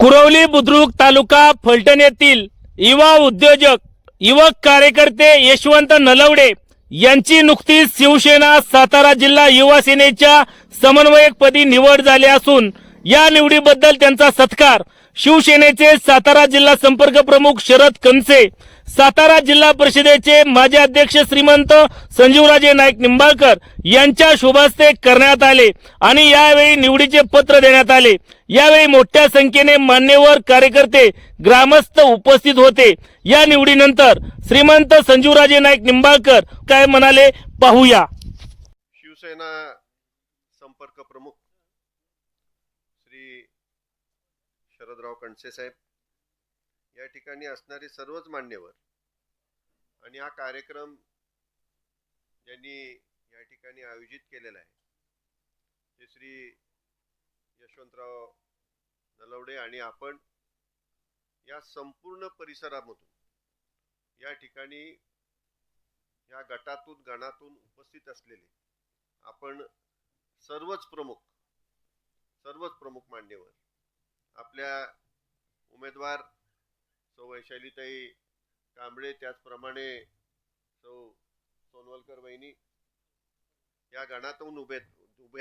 कुरवली बुद्रुक तालुका फलटण येथील युवा उद्योजक युवक कार्यकर्ते यशवंत नलवडे यांची नुकतीच शिवसेना सातारा जिल्हा युवा सेनेच्या समन्वयकपदी निवड झाली असून या निवडीबद्दल त्यांचा सत्कार शिवसेनेचे सातारा जिल्हा संपर्क प्रमुख शरद कनसे, सातारा जिल्हा परिषदेचे माजी अध्यक्ष श्रीमंत संजीवराजे नाईक निंबाळकर यांच्या शुभहस्ते करण्यात आले आणि यावेळी निवडीचे पत्र देण्यात आले। यावेळी मोठ्या संख्येने मान्यवर कार्यकर्ते ग्रामस्थ उपस्थित होते। या निवडीनंतर श्रीमंत संजीवराजे नाईक निंबाळकर काय म्हणाले पाहूया। शिवसेना संपर्क प्रमुख श्री शरदराव कणसे साहेब, या ठिकाणी असणारे सर्वच मान्यवर आणि हा कार्यक्रम ज्यांनी या ठिकाणी आयोजित केलेला आहे ते श्री यशवंतराव नलवडे आणि आपण या संपूर्ण परिसरामधून या ठिकाणी या गटातून गणातून उपस्थित असलेले आपण सर्वच प्रमुख मान्यवर आपल्या उमेदवार सौ वैशालीताई कांबळे, त्याचप्रमाणे सौ सोनवलकर वहिनी या गणातून उभे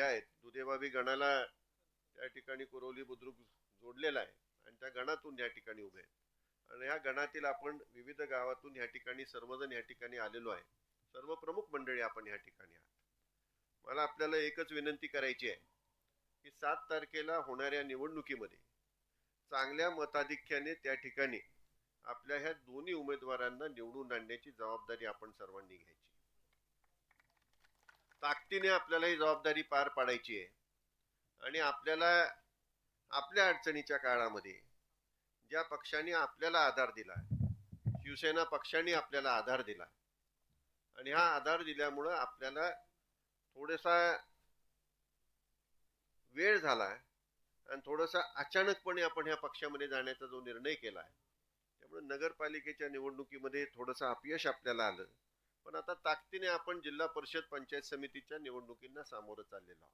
आहेत। दुधेबाबी गणाला त्या ठिकाणी कुरवली बुद्रुक जोडलेला आहे आणि त्या गणातून या ठिकाणी उभे आहेत आणि ह्या गणातील आपण विविध गावातून या ठिकाणी सर्वजण या ठिकाणी आलेलो आहे। सर्व प्रमुख मंडळी आपण या ठिकाणी आहात। मला आपल्याला एकच विनंती करायची आहे की 7 तारखेला होणाऱ्या निवडणुकीमध्ये चांगल्या मताधिक्याने त्या ठिकाणी आपल्या ह्या दोन्ही उमेदवारांना निवडून आणण्याची जबाबदारी आपण सर्वांनी घ्यायची। ताकदीने आपल्याला ही जबाबदारी पार पाडायची आहे आणि आपल्याला आपल्या अडचणीच्या काळामध्ये ज्या पक्षाने आपल्याला आधार दिला, शिवसेना पक्षाने आपल्याला आधार दिला आणि हा आधार दिल्यामुळे आपल्याला थोडासा वेळ झाला आणि थोडासा अचानकपणे आपण ह्या पक्षामध्ये जाण्याचा जो निर्णय केला आहे, त्यामुळे नगरपालिकेच्या निवडणुकीमध्ये थोडंसं अपयश आपल्याला आलं, पण आता ताकदीने आपण जिल्हा परिषद पंचायत समितीच्या निवडणुकींना सामोरं चाललेलो आहोत।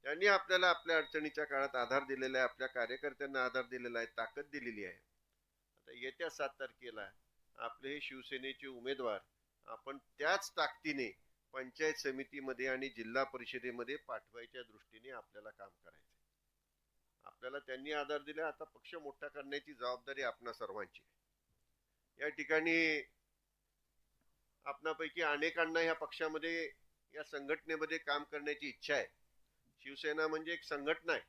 त्यांनी आपल्याला आपल्या अडचणीच्या काळात आधार दिलेला आहे, आपल्या कार्यकर्त्यांना आधार दिलेला आहे, ताकद दिलेली आहे। आता येत्या 7 तारखेला आपले हे शिवसेनेचे उमेदवार आपण त्याच ताकदीने पंचायत समितीमध्ये आणि जिल्हा परिषदेमध्ये पाठवायच्या दृष्टीने आपल्याला काम करायचं। आपल्याला त्यांनी आधार दिला, आता पक्ष मोठा करण्याची जबाबदारी आपणा सर्वांची आहे। या ठिकाणी आपणापैकी अनेकांना या पक्षामध्ये या संघटनेमध्ये काम करण्याची इच्छा आहे। शिवसेना म्हणजे एक संघटना आहे,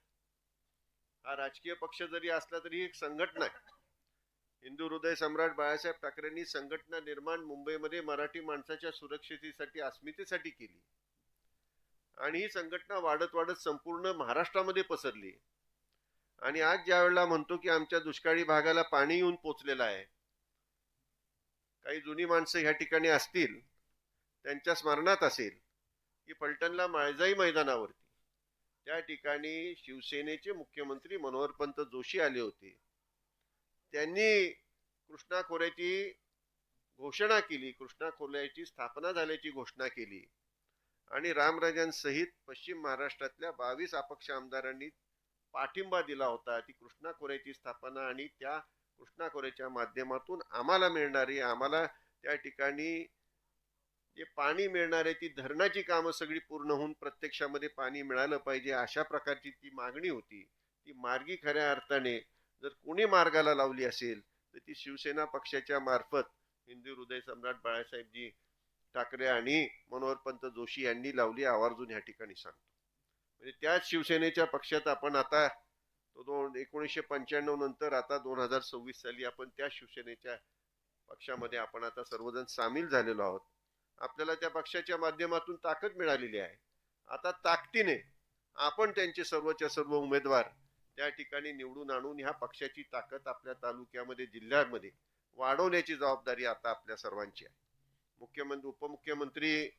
हा राजकीय पक्ष जरी असला तरी एक संघटना आहे। हिंदू हृदय सम्राट बाळासाहेब ठाकरेंनी संघटना निर्माण मुंबईमध्ये मराठी माणसाच्या सुरक्षिततेसाठी अस्मितेसाठी केली आणि ही संघटना वाढत वाढत संपूर्ण महाराष्ट्रामध्ये पसरली आणि आज ज्या वेळेला म्हणतो की आमच्या दुष्काळी भागाला पाणी येऊन पोचलेलं आहे, काही जुनी माणसं ह्या ठिकाणी असतील त्यांच्या स्मरणात असेल की फलटणला माळजाई मैदानावरती त्या ठिकाणी शिवसेनेचे मुख्यमंत्री मनोहरपंत जोशी आले होते। त्यांनी कृष्णा खोऱ्याची घोषणा केली, कृष्णा खोऱ्याची स्थापना झाल्याची घोषणा केली आणि रामराजांसहित पश्चिम महाराष्ट्रातल्या 22 अपक्ष आमदारांनी पाठिंबा दिला होता ती कृष्णा खोऱ्याची स्थापना आणि त्या कृष्णा खोऱ्याच्या माध्यमातून आम्हाला त्या ठिकाणी जे पाणी मिळणार आहे ती धरणाची कामं सगळी पूर्ण होऊन प्रत्यक्षामध्ये पाणी मिळालं पाहिजे, अशा प्रकारची ती मागणी होती। ती मार्गी खऱ्या अर्थाने जर कोणी मार्गाला लावली असेल तर ती शिवसेना पक्षाच्या मार्फत हिंदू हृदय सम्राट बाळासाहेबजी ठाकरे आणि मनोहरपंत जोशी यांनी लावली, आवर्जून या ठिकाणी सांगतो। म्हणजे त्याच शिवसेनेच्या पक्षात आपण आता 1995 नंतर आता 2026 साली आपण त्या शिवसेनेच्या पक्षामध्ये आपण आता सर्वजण सामील झालेलो आहोत। आपल्याला त्या पक्षाच्या माध्यमातून ताकद मिळालेली आहे। आता ताकदीने आपण त्यांचे सर्वच्या सर्व उमेदवार त्या ठिकाणी निवडून आणून ह्या पक्षाची ताकद आपल्या तालुक्यामध्ये जिल्ह्यामध्ये वाढवण्याची जबाबदारी आता आपल्या सर्वांची आहे। मुख्यमंत्री उपमुख्यमंत्री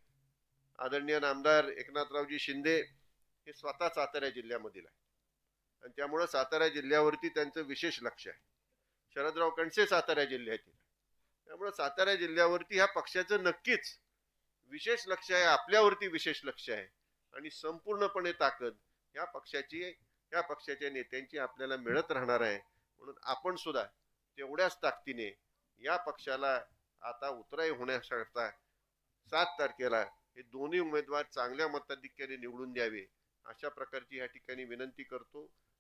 आदरणीय आमदार एकनाथरावजी शिंदे हे स्वतः सातारा जिल्ह्यामधील आहे आणि त्यामुळे सातारा जिल्ह्यावरती त्यांचं विशेष लक्ष आहे। शरदराव कणसे सातारा जिल्ह्यातील, त्यामुळे सातारा जिल्ह्यावरती ह्या पक्षाचं नक्कीच विशेष लक्ष आहे, आपल्यावरती विशेष लक्ष आहे आणि संपूर्णपणे ताकद ह्या पक्षाची ह्या पक्षाच्या नेत्यांची आपल्याला मिळत राहणार आहे. म्हणून आपण सुद्धा तेवढ्याच ताकदीने या पक्षाला आता उतराई होण्याकरता 7 तारखेला हे दोन्ही उमेदवार चांगल्या मताधिक्याने निवडून द्यावे, अशा प्रकारची या ठिकाणी विनंती करतो.